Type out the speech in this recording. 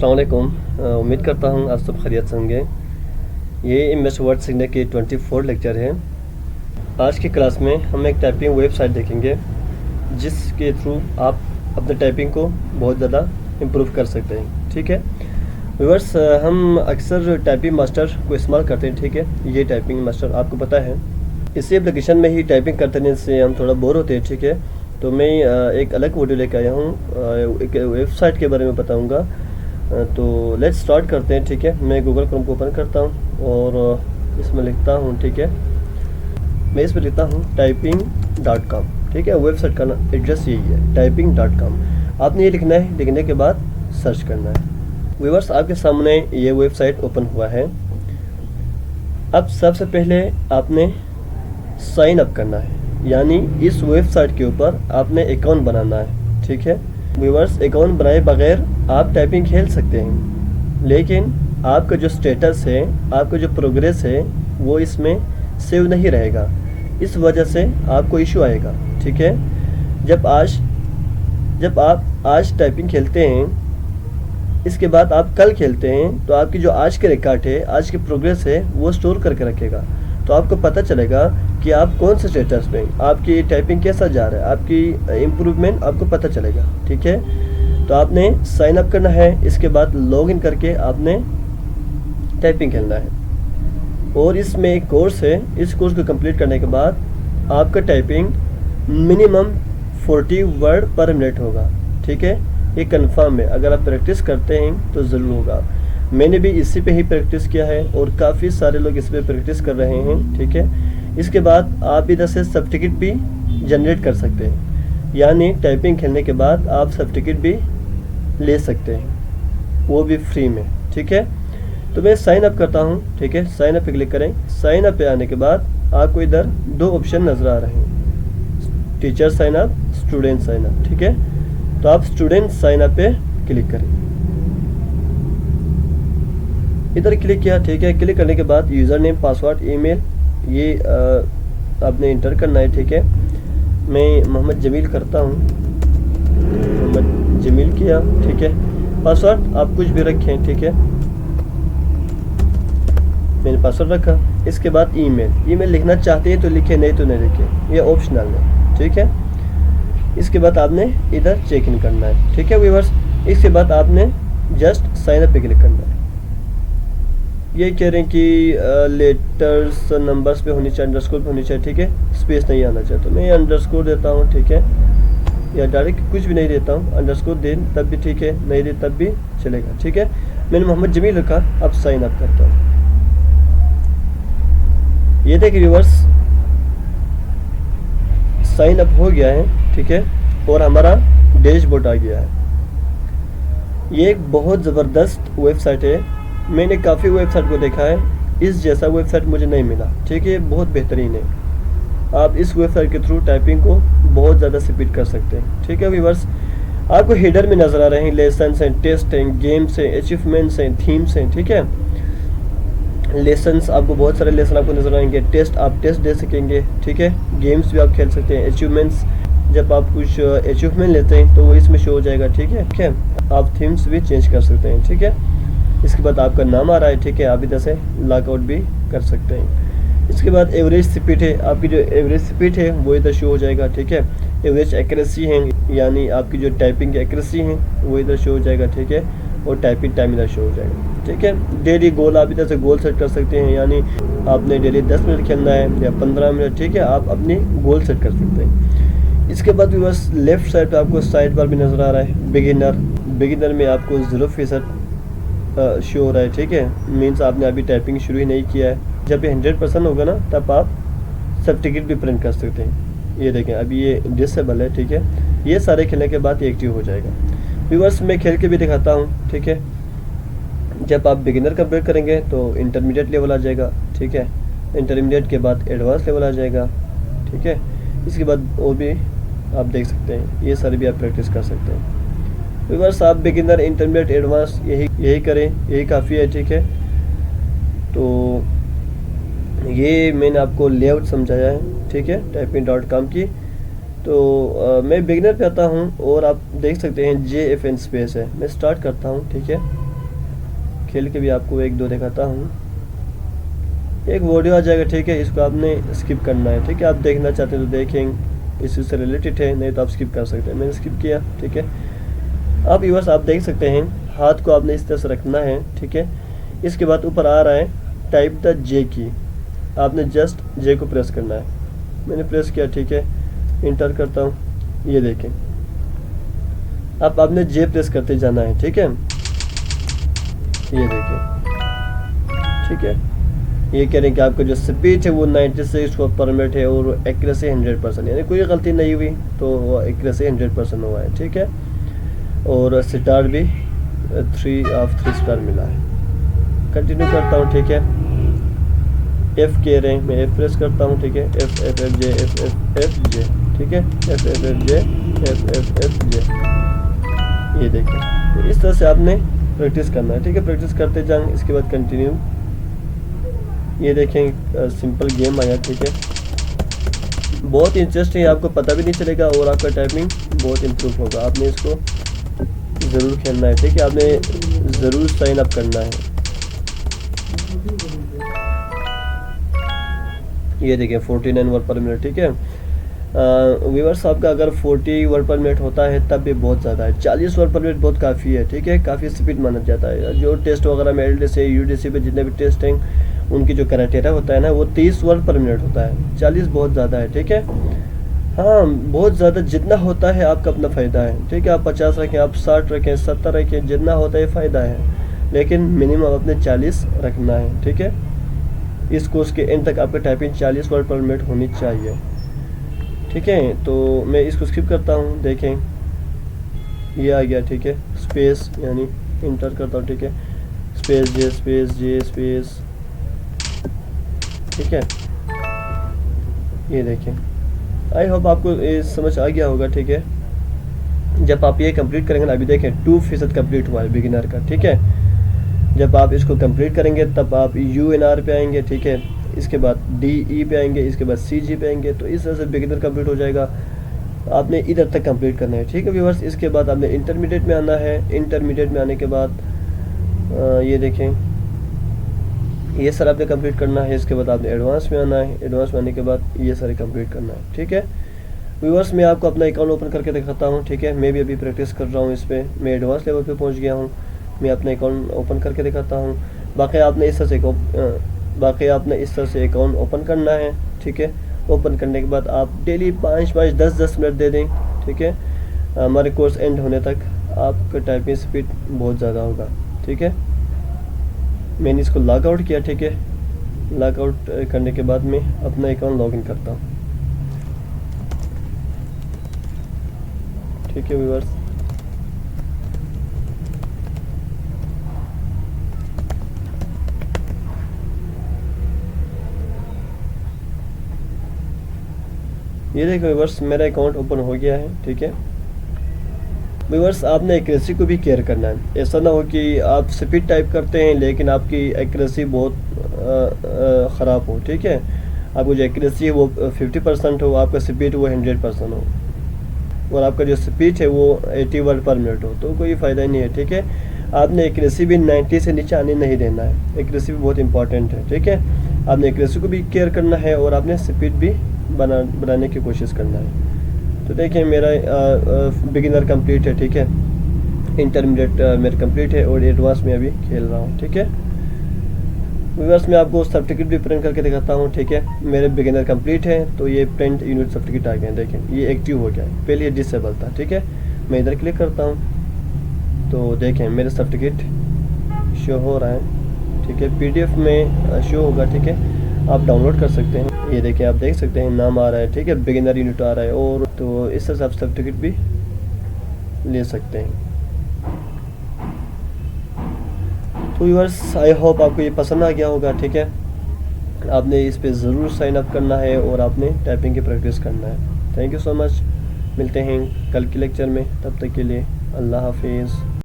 अस्सलाम वालेकुम। उम्मीद करता हूँ आज सब खैरियत से होंगे। ये इमेज वर्ड सीखने की 24 लेक्चर है। आज की क्लास में हम एक टाइपिंग वेबसाइट देखेंगे जिसके थ्रू आप अपने टाइपिंग को बहुत ज़्यादा इम्प्रूव कर सकते हैं। ठीक है व्यूअर्स, हम अक्सर टाइपिंग मास्टर को इस्तेमाल करते हैं। ठीक है, ये टाइपिंग मास्टर आपको पता है, इसी एप्लीकेशन में ही टाइपिंग करते रहने से हम थोड़ा बोर होते हैं। ठीक है, तो मैं एक अलग वीडियो लेकर आया हूँ, एक वेबसाइट के बारे में बताऊँगा। तो लेट्स स्टार्ट करते हैं। ठीक है, मैं गूगल क्रोम को ओपन करता हूँ और इसमें लिखता हूँ। ठीक है, मैं इसमें लिखता हूँ typing.com। ठीक है, वेबसाइट का एड्रेस यही है typing.com। आपने ये लिखना है, लिखने के बाद सर्च करना है। व्यूअर्स, आपके सामने ये वेबसाइट ओपन हुआ है। अब सबसे पहले आपने साइन अप करना है, यानी इस वेबसाइट के ऊपर आपने अकाउंट बनाना है। ठीक है व्यूअर्स, अकाउंट बनाए बगैर आप टाइपिंग खेल सकते हैं, लेकिन आपका जो स्टेटस है, आपका जो प्रोग्रेस है, वो इसमें सेव नहीं रहेगा। इस वजह से आपको इशू आएगा। ठीक है, जब आप आज टाइपिंग खेलते हैं, इसके बाद आप कल खेलते हैं, तो आपकी जो आज के रिकॉर्ड है, आज की प्रोग्रेस है, वो स्टोर करके रखेगा। तो आपको पता चलेगा कि आप कौन से स्टेटस में, आपकी टाइपिंग कैसा जा रहा है, आपकी इम्प्रूवमेंट आपको पता चलेगा। ठीक है, तो आपने साइन अप करना है, इसके बाद लॉगिन करके आपने टाइपिंग खेलना है। और इसमें एक कोर्स है, इस कोर्स को कंप्लीट करने के बाद आपका टाइपिंग मिनिमम 40 वर्ड पर मिनट होगा। ठीक है, ये कंफर्म है, अगर आप प्रैक्टिस करते हैं तो ज़रूर होगा। मैंने भी इसी पे ही प्रैक्टिस किया है और काफ़ी सारे लोग इस पे प्रैक्टिस कर रहे हैं। ठीक है, इसके बाद आप इधर से सर्टिफिकेट भी जनरेट कर सकते हैं, यानी टाइपिंग खेलने के बाद आप सर्टिफिकेट भी ले सकते हैं, वो भी फ्री में। ठीक है, तो मैं साइन अप करता हूँ। ठीक है, साइन अप पे क्लिक करें। साइन अप पे आने के बाद आपको इधर दो ऑप्शन नज़र आ रहे हैं, teacher sign up, student sign up. ठीक है, तो आप स्टूडेंट साइन अप पे क्लिक करें, इधर क्लिक किया। ठीक है, क्लिक करने के बाद यूज़र नेम, पासवर्ड, ईमेल ये आपने इंटर करना है। ठीक है, मैं मोहम्मद जमील करता हूँ, मोहम्मद जमील किया। ठीक है, पासवर्ड आप कुछ भी रखें। ठीक है, मैंने पासवर्ड रखा। इसके बाद ईमेल लिखना चाहते हैं तो लिखे, नहीं तो नहीं लिखे, ये ऑप्शनल है। ठीक है, इसके बाद आपने इधर चेक इन करना है। ठीक है व्यूअर्स, इसके बाद आपने जस्ट साइन अप पे क्लिक करना है। ये कह रहे हैं कि लेटर्स नंबर्स पे होनी चाहिए, अंडरस्कोर पे होनी चाहिए। ठीक है, स्पेस नहीं आना चाहिए, तो मैं अंडरस्कोर देता हूँ। ठीक है, या डायरेक्ट कुछ भी नहीं देता हूँ, अंडरस्कोर दे तब भी ठीक है, नहीं दे तब भी चलेगा। ठीक है, मैंने मोहम्मद जमील रखा। अब साइन अप करता हूँ। ये देखिए व्यूअर्स, साइन अप हो गया है। ठीक है, और हमारा डैशबोर्ड आ गया है। ये एक बहुत ज़बरदस्त वेबसाइट है, मैंने काफ़ी वेबसाइट को देखा है, इस जैसा वेबसाइट मुझे नहीं मिला। ठीक है, बहुत बेहतरीन है, आप इस वेबसाइट के थ्रू टाइपिंग को बहुत ज़्यादा स्पीड कर सकते हैं। ठीक है व्यूअर्स, आपको हेडर में नज़र आ रहे हैं, लेसन्स हैं, टेस्ट हैं, गेम्स हैं, अचीवमेंट्स हैं, थीम्स हैं। ठीक है, लेसन्स, आपको बहुत सारे लेसन आपको नज़र आएंगे। टेस्ट, आप टेस्ट दे सकेंगे। ठीक है, गेम्स भी आप खेल सकते हैं। अचीवमेंट्स, जब आप कुछ अचीवमेंट लेते हैं तो वो इसमें शो हो जाएगा। ठीक है, आप थीम्स भी चेंज कर सकते हैं। ठीक है, इसके बाद आपका नाम आ रहा है। ठीक है, आप इधर से लॉगआउट भी कर सकते हैं। इसके बाद एवरेज स्पीड है, आपकी जो एवरेज स्पीड है वो इधर शो हो जाएगा। ठीक है, एवरेज एक्यूरेसी है, यानी आपकी जो टाइपिंग की एक्यूरेसी है वो इधर शो हो जाएगा। ठीक है, और टाइपिंग टाइम इधर शो हो जाएगा। ठीक है, डेली गोल, आप इधर से गोल सेट कर सकते हैं, यानी आपने डेली 10 मिनट खेलना है या 15 मिनट। ठीक है, आप अपनी गोल सेट कर सकते हैं। इसके बाद भी बस लेफ्ट साइड पर आपको साइड बार भी नज़र आ रहा है, बिगिनर में आपको 0% शो हो रहा है। ठीक है, मीन्स आपने अभी टाइपिंग शुरू ही नहीं किया है। जब ये 100% होगा ना, तब आप सर्टिफिकेट भी प्रिंट कर सकते हैं। ये देखें, अभी ये डिसेबल है। ठीक है, ये सारे खेलने के बाद ये एक्टिव हो जाएगा। व्यूअर्स, मैं खेल के भी दिखाता हूँ। ठीक है, जब आप बिगिनर कंप्लीट करेंगे तो इंटरमीडिएट लेवल आ जाएगा। ठीक है, इंटरमीडिएट के बाद एडवांस लेवल आ जाएगा। ठीक है, इसके बाद और भी आप देख सकते हैं, ये सारे भी आप प्रैक्टिस कर सकते हैं। व्यूअर्स, आप बिगिनर, इंटरमीडिएट, एडवांस यही करें, यही काफ़ी है। ठीक है, तो ये मैंने आपको लेआउट समझाया है। ठीक है, typing.com की। तो मैं बिगिनर पे आता हूँ और आप देख सकते हैं JFN स्पेस है। मैं स्टार्ट करता हूँ। ठीक है, खेल के भी आपको एक दो दिखाता हूँ। एक वीडियो आ जाएगा, ठीक है, इसको आपने स्किप करना है, ठीक है। आप देखना चाहते हैं तो देखें, इसी से रिलेटेड है, नहीं तो आप स्किप कर सकते हैं। मैंने स्किप किया, ठीक है। अब व्यूअर्स आप देख सकते हैं हाथ को आपने इस तरह से रखना है, ठीक है। इसके बाद ऊपर आ रहा है टाइप द जे की, आपने जस्ट जे को प्रेस करना है। मैंने प्रेस किया, ठीक है, इंटर करता हूँ, ये देखें। अब आपने जे प्रेस करते जाना है, ठीक है, ये देखें, ठीक है। ये कह रहे हैं कि आपका जो स्पीड है वो 96 पर मिनट है और एक्यूरेसी 100%, यानी कोई गलती नहीं हुई, तो एक्यूरेसी 100% हुआ है, ठीक है। और स्टार भी 3 स्टार मिला है। कंटिन्यू करता हूँ, ठीक है। एफ कह रहे हैं, मैं एफ प्रेस करता हूँ, ठीक है। एफ एफ एफ जे, एफ एफ एफ जे, ठीक है, एफ एफ एफ जे, एफ एफ एफ जे, ये देखिए। तो इस तरह से आपने प्रैक्टिस करना है, ठीक है। प्रैक्टिस करते जाएं, इसके बाद कंटिन्यू। ये देखें सिंपल गेम आया, ठीक है। बहुत इंटरेस्टिंग, आपको पता भी नहीं चलेगा और आपका टाइपिंग बहुत इम्प्रूव होगा। आपने इसको ज़रूर खेलना है, ठीक है। आपने ज़रूर साइन अप करना है। ये देखिए 49 वर्ड पर मिनट, ठीक है। व्यूअर्स आपका अगर 40 वर्ड पर मिनट होता है तब भी बहुत ज़्यादा है। 40 वर्ड पर मिनट बहुत काफ़ी है, ठीक है, काफ़ी स्पीड माना जाता है। जो टेस्ट वगैरह में LDC UDC पे जितने भी टेस्ट हैं उनकी जो क्राइटेरिया होता है ना, वो 30 वर्ड पर मिनट होता है। 40 बहुत ज़्यादा है, ठीक है। हाँ, बहुत ज़्यादा जितना होता है आपका अपना फ़ायदा है, ठीक है। आप 50 रखें, आप 60 रखें, 70 रखें, जितना होता है फ़ायदा है, लेकिन मिनिमम अपने 40 रखना है, ठीक है। इस कोर्स के एंड तक आपका टाइपिंग 40 वर्ड पर मिनट होनी चाहिए, ठीक है। तो मैं इसको स्किप करता हूँ, देखें ये आ गया, ठीक है। स्पेस यानी इंटर करता हूँ, ठीक है। स्पेस जे, स्पेस जे, स्पेस, ठीक है। ये देखें, आई होप आपको ये समझ आ गया होगा, ठीक है। जब आप ये कंप्लीट करेंगे ना, अभी देखें 2% कंप्लीट हुआ है बिगिनर का, ठीक है। जब आप इसको कंप्लीट करेंगे तब आप UNR पे आएंगे, ठीक है। इसके बाद DE पे आएंगे, इसके बाद CG पे आएंगे। तो इस तरह से बिगिनर कंप्लीट हो जाएगा। आपने इधर तक कंप्लीट करना है, ठीक है व्यूअर्स। इसके बाद आपने इंटरमीडिएट में आना है। इंटरमीडिएट में आने के बाद ये देखें, ये सर आपने कंप्लीट करना है। इसके बाद आपने एडवांस में आना है। एडवांस में आने के बाद ये सारे कंप्लीट करना है, ठीक है व्यूअर्स। मैं आपको अपना अकाउंट ओपन करके दिखाता हूँ, ठीक है। मैं भी अभी प्रैक्टिस कर रहा हूँ इस पर, मैं एडवांस लेवल पे पहुँच गया हूँ। मैं अपना अकाउंट ओपन करके दिखाता हूँ। बाकी आपने इस तरह से अकाउंट ओपन करना है, ठीक है। ओपन करने के बाद आप डेली 5-5, 10-10 मिनट दे दें, ठीक है। हमारे कोर्स एंड होने तक आपका टाइपिंग स्पीड बहुत ज़्यादा होगा, ठीक है। मैंने इसको लॉग आउट किया, ठीक है। लॉग आउट करने के बाद मैं अपना अकाउंट लॉगिन करता हूँ, ठीक है व्यूअर्स। ये देखो व्यूअर्स, मेरा अकाउंट ओपन हो गया है, ठीक है। व्यूअर्स आपने एक्यूरेसी को भी केयर करना है। ऐसा ना हो कि आप स्पीड टाइप करते हैं लेकिन आपकी एक्यूरेसी बहुत ख़राब हो, ठीक है। आपको जो एक्यूरेसी है वो 50% हो, आपका स्पीड वो 100% हो, और आपका जो स्पीड है वो 80 वर्ड पर मिनट हो, तो कोई फ़ायदा ही नहीं है, ठीक है। आपने एक्यूरेसी भी 90 से नीचे आने नहीं देना है। एक्यूरेसी भी बहुत इंपॉर्टेंट है, ठीक है। आपने एक्यूरेसी को भी केयर करना है और आपने स्पीड भी बनाने की कोशिश करना है। तो देखिए मेरा बिगिनर कंप्लीट है, ठीक है। इंटरमीडिएट मेरा कंप्लीट है और एडवांस में अभी खेल रहा हूँ, ठीक है। व्यूअर्स मैं आपको सर्टिफिकेट भी प्रिंट करके दिखाता हूँ, ठीक है। मेरे बिगिनर कंप्लीट है, तो ये प्रिंट यूनिट सर्टिफिकेट आ गया, देखें ये एक्टिव हो गया है। पहले ये डिसेबल था, ठीक है। मैं इधर क्लिक करता हूँ तो देखें मेरे सर्टिफिकेट शो हो रहा है, ठीक है। PDF में शो होगा, ठीक है। आप डाउनलोड कर सकते हैं। ये देखिए आप देख सकते हैं नाम आ रहा है, ठीक है। बिगिनर यूनिट आ रहा है, और तो इस तरह से आप सर्टिफिकेट भी ले सकते हैं। तो व्यूअर्स आई होप आपको ये पसंद आ गया होगा, ठीक है। आपने इस पे ज़रूर साइन अप करना है और आपने टाइपिंग की प्रैक्टिस करना है। Thank you so much. मिलते हैं कल के लेक्चर में, तब तक के लिए अल्लाह हाफिज़।